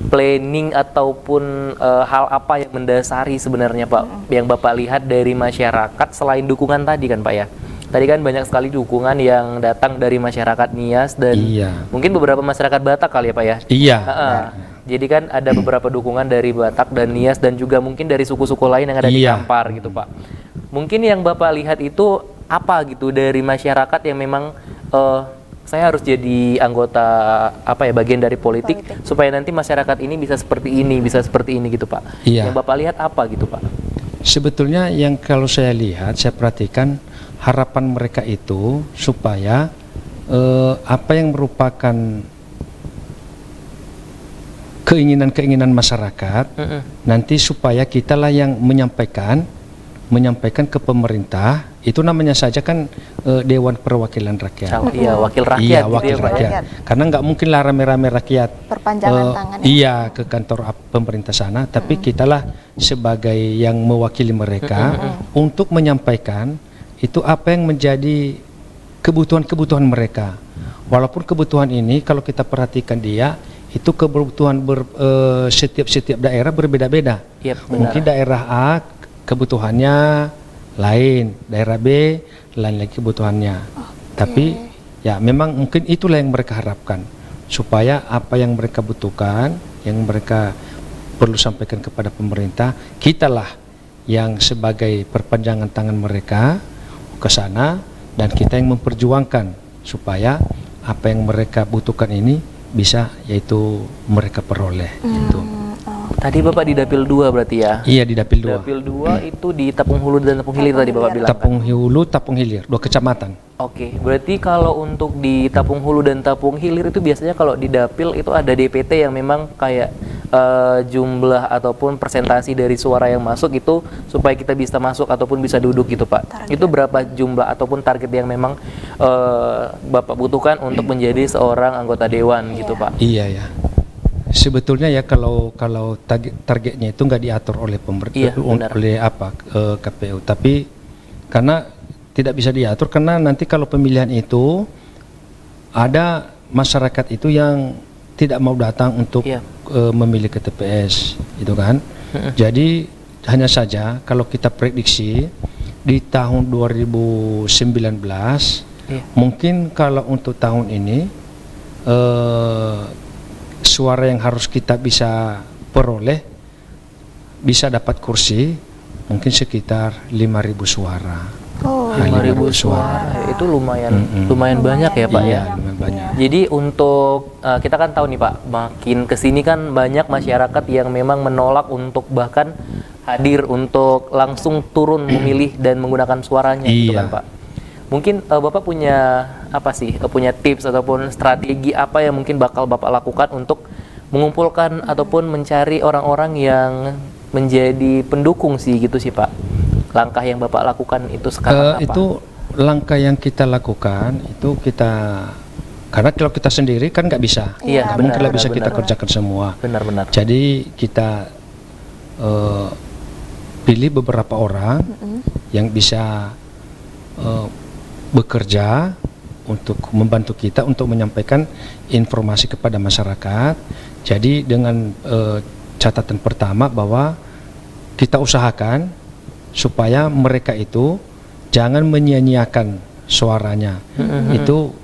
planning ataupun hal apa yang mendasari sebenarnya Pak yang Bapak lihat dari masyarakat selain dukungan tadi kan Pak ya? Tadi kan banyak sekali dukungan yang datang dari masyarakat Nias dan mungkin beberapa masyarakat Batak kali ya Pak ya? Iya. Jadi kan ada beberapa dukungan dari Batak dan Nias dan juga mungkin dari suku-suku lain yang ada di Kampar gitu Pak. Mungkin yang Bapak lihat itu apa gitu dari masyarakat yang memang saya harus jadi anggota bagian dari politik supaya nanti masyarakat ini bisa seperti ini gitu Pak. Yang Bapak lihat apa gitu Pak? Sebetulnya yang kalau saya lihat, saya perhatikan harapan mereka itu supaya apa yang merupakan keinginan-keinginan masyarakat nanti supaya kitalah yang menyampaikan ke pemerintah. Itu namanya saja kan Dewan Perwakilan Rakyat. Wakil rakyat. Iya, wakil rakyat. Karena nggak mungkin lah rame-rame rakyat perpanjangan tangan. Ke kantor pemerintah sana, tapi kitalah sebagai yang mewakili mereka untuk menyampaikan itu apa yang menjadi kebutuhan-kebutuhan mereka. Walaupun kebutuhan ini kalau kita perhatikan itu kebutuhan setiap daerah berbeda-beda. Mungkin daerah A kebutuhannya lain, daerah B lain lagi kebutuhannya. Tapi ya memang mungkin itulah yang mereka harapkan, supaya apa yang mereka butuhkan, yang mereka perlu sampaikan kepada pemerintah, kitalah yang sebagai perpanjangan tangan mereka ke sana, dan kita yang memperjuangkan supaya apa yang mereka butuhkan ini bisa yaitu mereka peroleh. Gitu. Tadi Bapak di Dapil 2 berarti ya? Iya, di Dapil 2. Dapil 2 itu di Tapung Hulu dan Tapung Hilir tadi Bapak bilang. Tapung Hulu, Tapung Hilir, 2 kecamatan. Oke, berarti kalau untuk di Tapung Hulu dan Tapung Hilir itu biasanya kalau di Dapil itu ada DPT yang memang kayak jumlah ataupun presentasi dari suara yang masuk itu supaya kita bisa masuk ataupun bisa duduk gitu Pak. Itu berapa jumlah ataupun target yang memang Bapak butuhkan untuk menjadi seorang anggota dewan gitu Pak? Iya ya. Sebetulnya ya kalau targetnya itu nggak diatur oleh pemerintah, oleh KPU, tapi karena tidak bisa diatur karena nanti kalau pemilihan itu ada masyarakat itu yang tidak mau datang untuk memilih ke TPS, itu kan. Jadi hanya saja kalau kita prediksi di tahun 2019 mungkin kalau untuk tahun ini suara yang harus kita bisa peroleh, bisa dapat kursi mungkin sekitar 5.000 suara. 5.000 suara. Itu lumayan banyak ya Pak ya. Lumayan banyak. Jadi untuk kita kan tahu nih Pak, makin kesini kan banyak masyarakat yang memang menolak untuk bahkan hadir untuk langsung turun memilih dan menggunakan suaranya gitu kan Pak. Mungkin Bapak punya apa sih? Punya tips ataupun strategi apa yang mungkin bakal Bapak lakukan untuk mengumpulkan ataupun mencari orang-orang yang menjadi pendukung sih gitu sih Pak. Langkah yang Bapak lakukan itu sekarang apa? Itu langkah yang kita lakukan itu kita, karena kalau kita sendiri kan nggak bisa. Iya, nggak mungkin bisa kita kerjakan semua. Benar-benar. Jadi kita pilih beberapa orang yang bisa bekerja untuk membantu kita untuk menyampaikan informasi kepada masyarakat. Jadi dengan catatan pertama bahwa kita usahakan supaya mereka itu jangan menyia-nyiakan suaranya. Itu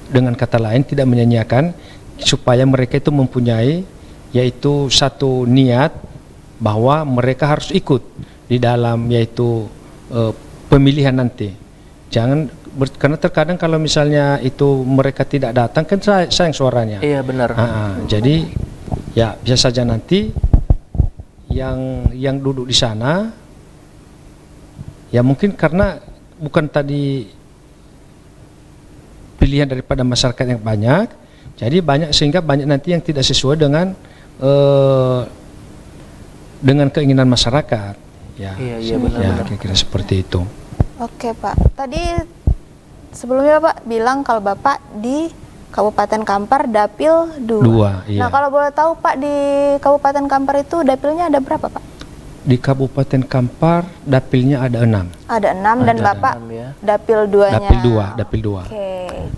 dengan kata lain tidak menyia-nyiakan, supaya mereka itu mempunyai yaitu satu niat bahwa mereka harus ikut di dalam yaitu pemilihan nanti. Jangan karena terkadang kalau misalnya itu mereka tidak datang kan sayang suaranya. Iya benar. Jadi ya bisa saja nanti yang duduk di sana ya mungkin karena bukan tadi pilihan daripada masyarakat yang banyak, jadi banyak sehingga banyak nanti yang tidak sesuai dengan keinginan masyarakat. Ya, iya benar. Ya, kira-kira seperti itu. Oke Pak, tadi sebelumnya Bapak bilang kalau Bapak di Kabupaten Kampar Dapil 2. Iya. Nah kalau boleh tahu Pak, di Kabupaten Kampar itu dapilnya ada berapa Pak? Di Kabupaten Kampar dapilnya ada 6. Ada 6 dan Bapak 6 ya. dapil 2-nya. Dapil 2. Oke.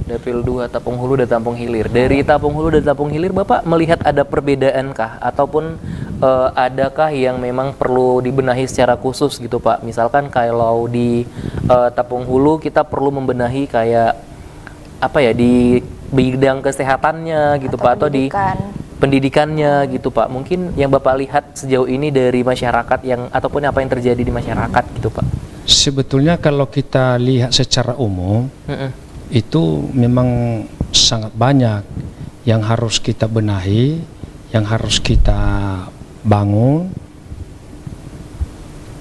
Dapil 2 Tapung Hulu dan Tapung Hilir. Dari Tapung Hulu dan Tapung Hilir Bapak melihat ada perbedaankah ataupun adakah yang memang perlu dibenahi secara khusus gitu Pak? Misalkan kalau di Tapung Hulu kita perlu membenahi kayak apa ya di bidang kesehatannya gitu Pak, atau di pendidikannya gitu Pak. Mungkin yang Bapak lihat sejauh ini dari masyarakat yang ataupun apa yang terjadi di masyarakat gitu Pak. Sebetulnya kalau kita lihat secara umum itu memang sangat banyak yang harus kita benahi, yang harus kita bangun.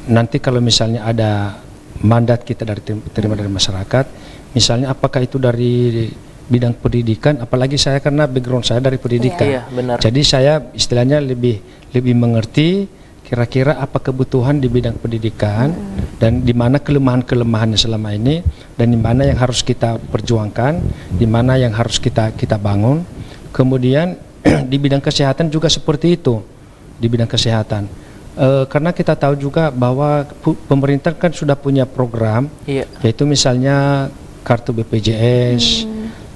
Nanti kalau misalnya ada mandat kita terima dari masyarakat, misalnya apakah itu dari bidang pendidikan, apalagi saya karena background saya dari pendidikan. Iya, benar. Jadi saya istilahnya lebih mengerti kira-kira apa kebutuhan di bidang pendidikan dan di mana kelemahan-kelemahannya selama ini dan di mana yang harus kita perjuangkan, di mana yang harus kita bangun. Kemudian di bidang kesehatan juga seperti itu. Di bidang kesehatan. Karena kita tahu juga bahwa pemerintah kan sudah punya program, yaitu misalnya kartu BPJS.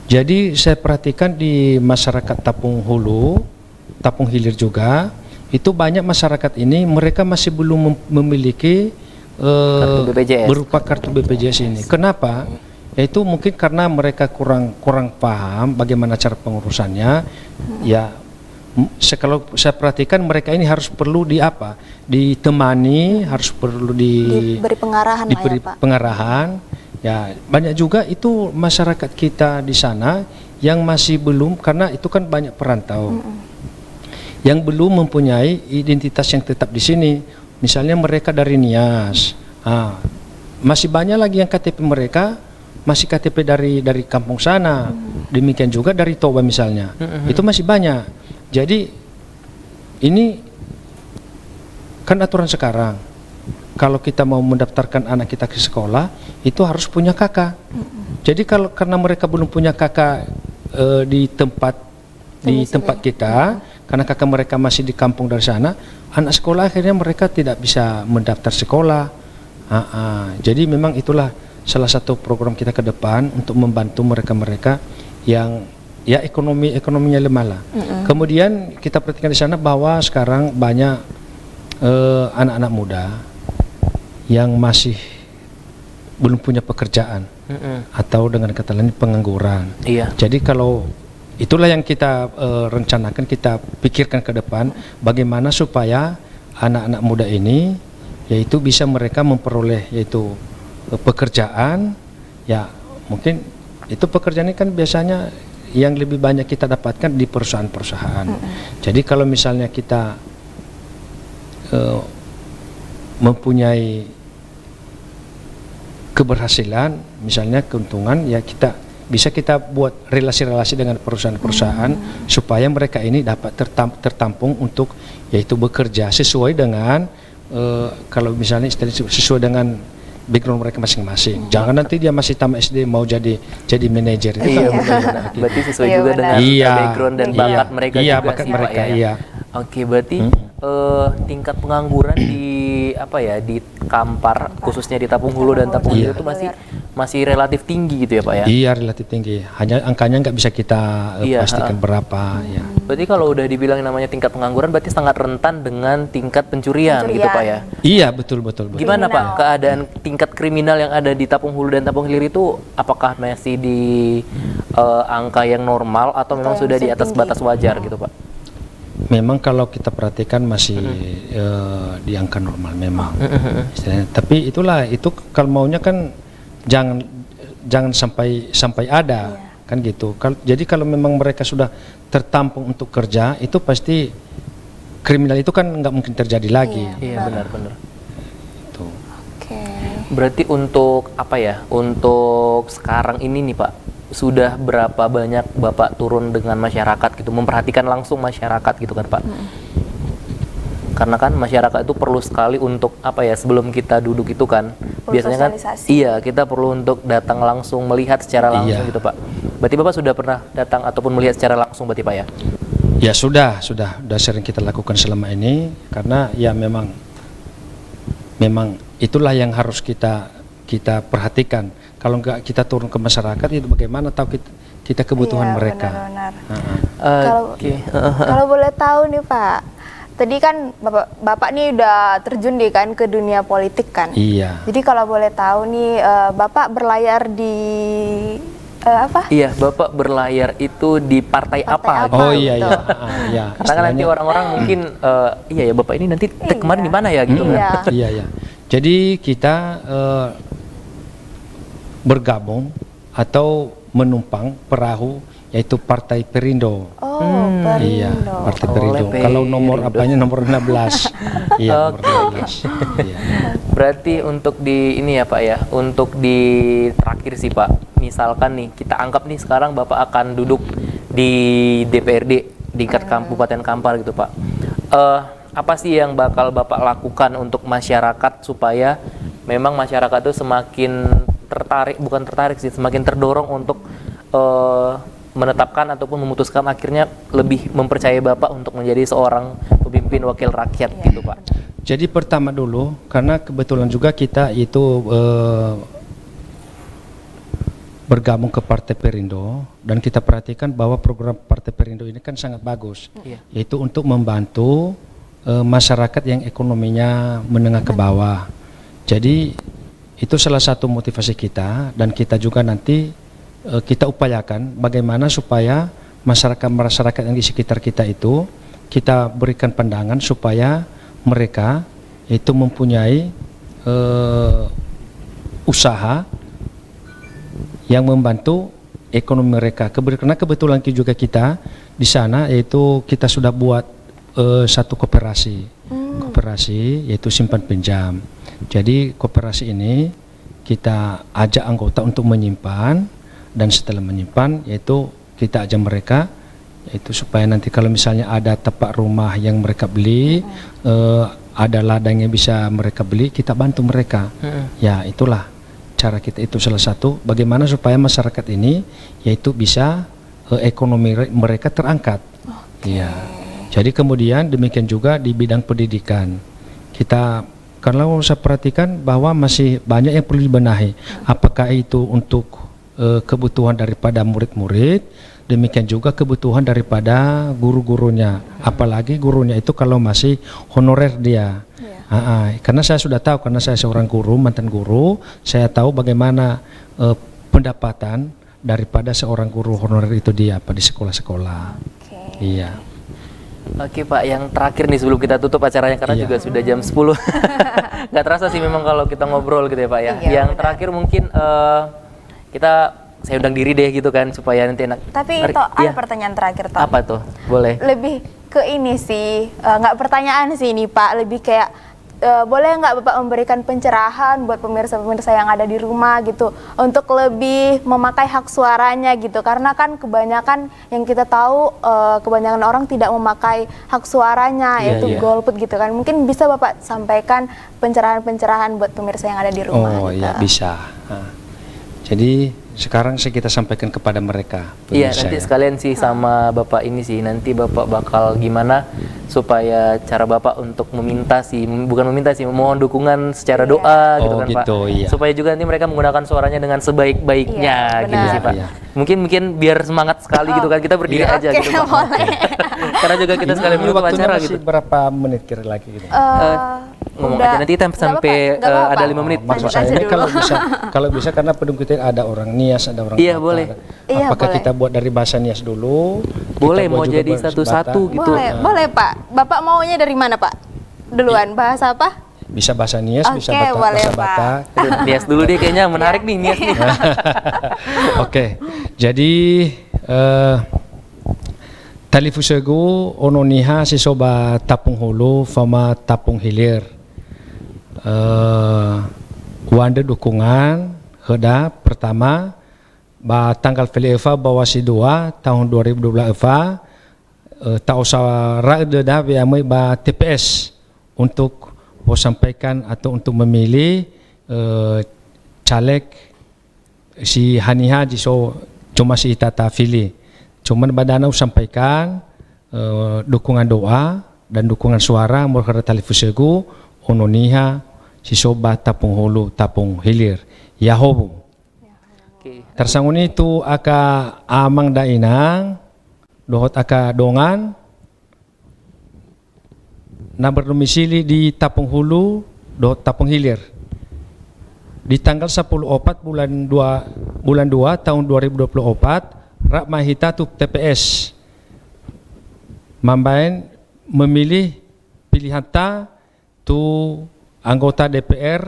Jadi saya perhatikan di masyarakat Tapung Hulu, Tapung Hilir juga, itu banyak masyarakat ini mereka masih belum memiliki kartu BPJS. Berupa kartu BPJS ini. Kenapa? Yaitu mungkin karena mereka kurang paham bagaimana cara pengurusannya. Ya, kalau saya perhatikan mereka ini harus perlu ditemani, harus perlu diberi pengarahan, ya, Pak. Pengarahan. Ya, banyak juga itu masyarakat kita di sana yang masih belum, karena itu kan banyak perantau yang belum mempunyai identitas yang tetap di sini. Misalnya mereka dari Nias, masih banyak lagi yang KTP mereka masih KTP dari kampung sana. Demikian juga dari Toba misalnya, itu masih banyak. Jadi ini kan aturan sekarang. Kalau kita mau mendaftarkan anak kita ke sekolah, itu harus punya kakak. Jadi karena mereka belum punya kakak di tempat kita, karena kakak mereka masih di kampung dari sana, anak sekolah akhirnya mereka tidak bisa mendaftar sekolah. Jadi memang itulah salah satu program kita ke depan untuk membantu mereka yang ya ekonominya lemah lah. Kemudian kita perhatikan di sana bahwa sekarang banyak anak-anak muda yang masih belum punya pekerjaan atau dengan kata lain pengangguran. Jadi kalau itulah yang kita rencanakan, kita pikirkan ke depan bagaimana supaya anak-anak muda ini yaitu bisa mereka memperoleh yaitu pekerjaan. Ya mungkin itu pekerjaan ini kan biasanya yang lebih banyak kita dapatkan di perusahaan-perusahaan. Jadi kalau misalnya kita mempunyai keberhasilan, misalnya keuntungan, ya kita buat relasi-relasi dengan perusahaan-perusahaan supaya mereka ini dapat tertampung untuk yaitu bekerja sesuai dengan kalau misalnya sesuai dengan background mereka masing-masing. Jangan nanti dia masih tamat SD mau jadi manajer. Iya benar. Berarti sesuai juga dengan background dan bakat mereka juga bakat sih mereka, Pak ya. iya. Oke, berarti tingkat pengangguran di di Kampar khususnya di Tapung Hulu dan Tapung Hilir itu masih relatif tinggi gitu ya Pak ya? Iya, relatif tinggi. Hanya angkanya nggak bisa kita pastikan berapa. Ya. Berarti kalau udah dibilang namanya tingkat pengangguran berarti sangat rentan dengan tingkat pencurian gitu Pak ya? Iya, betul. Gimana Pak keadaan tingkat kriminal yang ada di Tapung Hulu dan Tapung Hilir itu apakah masih di angka yang normal atau memang sudah di atas batas wajar gitu Pak? Memang kalau kita perhatikan masih di angka normal memang. Tapi itu kalau maunya kan jangan sampai ada kan gitu. Jadi kalau memang mereka sudah tertampung untuk kerja, itu pasti kriminal itu kan nggak mungkin terjadi lagi. Iya benar. Itu. Berarti untuk untuk sekarang ini nih Pak, sudah berapa banyak Bapak turun dengan masyarakat gitu, memperhatikan langsung masyarakat gitu kan Pak? Karena kan masyarakat itu perlu sekali untuk sebelum kita duduk itu kan biasanya kan kita perlu untuk datang langsung melihat secara langsung gitu Pak. Berarti Bapak sudah pernah datang ataupun melihat secara langsung berarti Pak ya? Ya sudah sering kita lakukan selama ini, karena ya memang itulah yang harus kita perhatikan. Kalau nggak kita turun ke masyarakat, itu bagaimana tahu kita kebutuhan mereka. Benar. Kalau boleh tahu nih Pak, tadi kan Bapak nih udah terjun kan ke dunia politik kan? Iya. Jadi kalau boleh tahu nih, Bapak berlayar di apa? Iya, Bapak berlayar itu di partai apa? Oh iya. Karena kan nanti orang-orang mungkin Bapak ini nanti kemarin di mana ya gitu kan? Iya. Jadi kita bergabung atau menumpang perahu yaitu Partai Perindo. Perindo. Iya, Partai Perindo. Kalau nomor 16. Iya, nomor 16. Iya. Berarti untuk di ini ya Pak ya, untuk di terakhir sih Pak, misalkan nih kita anggap nih sekarang Bapak akan duduk di DPRD tingkat Kabupaten Kampar gitu Pak. Apa sih yang bakal Bapak lakukan untuk masyarakat supaya memang masyarakat itu semakin semakin terdorong untuk menetapkan ataupun memutuskan akhirnya lebih mempercayai Bapak untuk menjadi seorang pemimpin wakil rakyat gitu Pak. Jadi pertama dulu, karena kebetulan juga kita itu bergabung ke Partai Perindo, dan kita perhatikan bahwa program Partai Perindo ini kan sangat bagus, yaitu untuk membantu masyarakat yang ekonominya menengah ke bawah. Jadi itu salah satu motivasi kita, dan kita juga nanti kita upayakan bagaimana supaya masyarakat yang di sekitar kita itu kita berikan pandangan supaya mereka itu mempunyai usaha yang membantu ekonomi mereka. Karena kebetulan juga kita di sana yaitu kita sudah buat satu koperasi yaitu simpan pinjam. Jadi koperasi ini kita ajak anggota untuk menyimpan, dan setelah menyimpan yaitu kita ajak mereka yaitu supaya nanti kalau misalnya ada tapak rumah yang mereka beli, ada ladang yang bisa mereka beli, kita bantu mereka. Ya itulah cara kita, itu salah satu bagaimana supaya masyarakat ini yaitu bisa ekonomi mereka terangkat. Ya. Jadi kemudian demikian juga di bidang pendidikan kita, kalau saya perhatikan bahwa masih banyak yang perlu dibenahi. Apakah itu untuk kebutuhan daripada murid-murid, demikian juga kebutuhan daripada guru-gurunya. Apalagi gurunya itu kalau masih honorer dia. Karena saya sudah tahu, karena saya seorang guru, mantan guru, saya tahu bagaimana pendapatan daripada seorang guru honorer itu di sekolah-sekolah. Iya. Oke Pak, yang terakhir nih sebelum kita tutup acaranya karena juga sudah jam 10. Nggak terasa sih memang kalau kita ngobrol gitu ya Pak ya. Yang terakhir mungkin saya undang diri deh gitu kan supaya nanti enak. Tapi itu ada pertanyaan terakhir Toh. Apa tuh? Boleh. Lebih ke ini sih, nggak pertanyaan sih ini Pak, lebih kayak boleh nggak Bapak memberikan pencerahan buat pemirsa-pemirsa yang ada di rumah gitu untuk lebih memakai hak suaranya gitu, karena kan kebanyakan yang kita tahu kebanyakan orang tidak memakai hak suaranya, yaitu golput gitu kan. Mungkin bisa Bapak sampaikan pencerahan-pencerahan buat pemirsa yang ada di rumah. Oh gitu. iya bisa. Jadi sekarang kita sampaikan kepada mereka. Iya, nanti sekalian sih sama Bapak ini sih, nanti Bapak bakal gimana supaya cara Bapak untuk meminta sih, bukan meminta sih, memohon dukungan secara doa gitu kan Pak. Iya. Supaya juga nanti mereka menggunakan suaranya dengan sebaik-baiknya gitu sih Pak. Iya. Mungkin biar semangat sekali gitu kan, kita berdiri aja gitu Pak. Karena juga kita sekalian menutup acara gitu. Berapa menit kira lagi gitu? Ngomong aja nanti kita sampai ada 5 menit. Maksud saya ini kalau bisa karena pendukung kita ada orang Nias, ada orang Iya, Batak. boleh. Apakah kita buat dari bahasa Nias dulu? Boleh, mau jadi satu-satu gitu. Boleh Pak. Bapak maunya dari mana Pak? Duluan bahasa apa? Bisa bahasa Nias, bisa boleh, bahasa Batak. Nias dulu deh, kayaknya menarik nih Nias nih. Oke, jadi Talifusegu ononiha sisoba tapung hulu fama tapung hilir. Wanda dukungan heda pertama ba tanggal Eva bawasi 2 tahun 2012 Eva tak usah rada ba TPS untuk sampaikan atau untuk memilih caleg si Haniha cuma si Tata Fili. Cuman badana sampaikan dukungan doa dan dukungan suara mereka Talifusegu ononiha sisoba tapung hulu tapung hilir Yahobu. Tersangun itu aka amang dainang dohot aka dongan na berdomisili di Tapung Hulu dohot Tapung Hilir di tanggal 10/4 bulan 2 tahun 2024 rak mahita tu TPS mambain memilih pilihan ta tu anggota DPR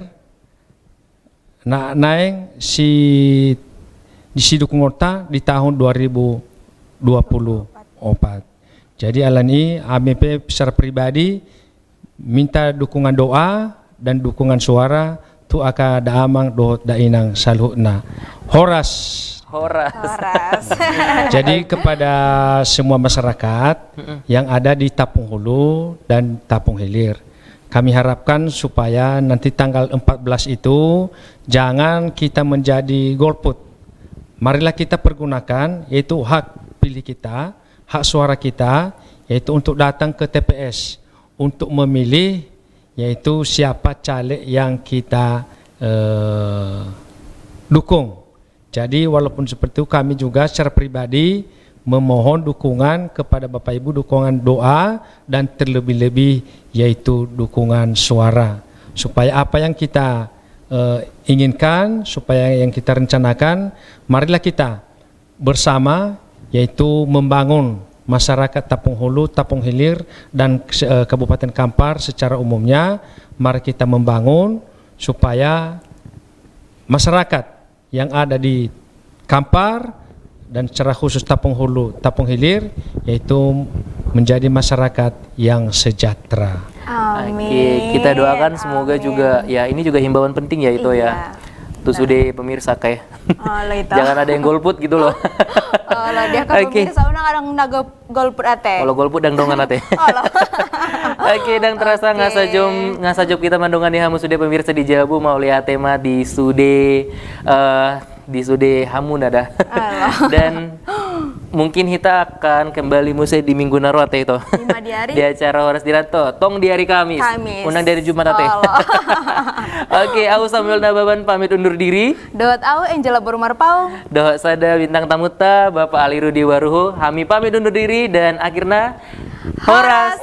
naeng si dukungota di tahun 2024. Jadi alani AMP secara pribadi minta dukungan doa dan dukungan suara tu aka daamang dohot dainang saluhna. Horas. Jadi kepada semua masyarakat yang ada di Tapung Hulu dan Tapung Hilir, kami harapkan supaya nanti tanggal 14 itu jangan kita menjadi golput. Marilah kita pergunakan yaitu hak pilih kita, hak suara kita, yaitu untuk datang ke TPS untuk memilih yaitu siapa caleg yang kita dukung. Jadi walaupun seperti itu kami juga secara pribadi memohon dukungan kepada Bapak Ibu, dukungan doa dan terlebih-lebih yaitu dukungan suara supaya apa yang kita inginkan, supaya yang kita rencanakan, marilah kita bersama yaitu membangun masyarakat Tapung Hulu, Tapung Hilir dan Kabupaten Kampar secara umumnya. Mari kita membangun supaya masyarakat yang ada di Kampar dan secara khusus Tapung Hulu, Tapung Hilir yaitu menjadi masyarakat yang sejahtera. Amin. Oke, kita doakan semoga juga ya ini juga himbauan penting ya itu ya. Tuh sudah pemirsa kayak jangan ada yang golput gitu loh. Lah dia kan pemirsa kadang naga golput ate. Kalau golput dangdongan ate. Oke, dan terasa ngasajom kita mandongan di hamu sudah pemirsa di Jabu mau lihat tema di sude hamu nada. Dan mungkin kita akan kembali musik di minggu naruate itu. Di acara Horas Diranto, tong di hari Kamis. Undang dari Jumat ate. Oke, aku Samuel Nababan pamit undur diri. Dohot aku Angela Borumarpau. Dohot sada bintang tamuta Bapak Ali Rudi Waruhu. Kami pamit undur diri dan akhirnya Horas.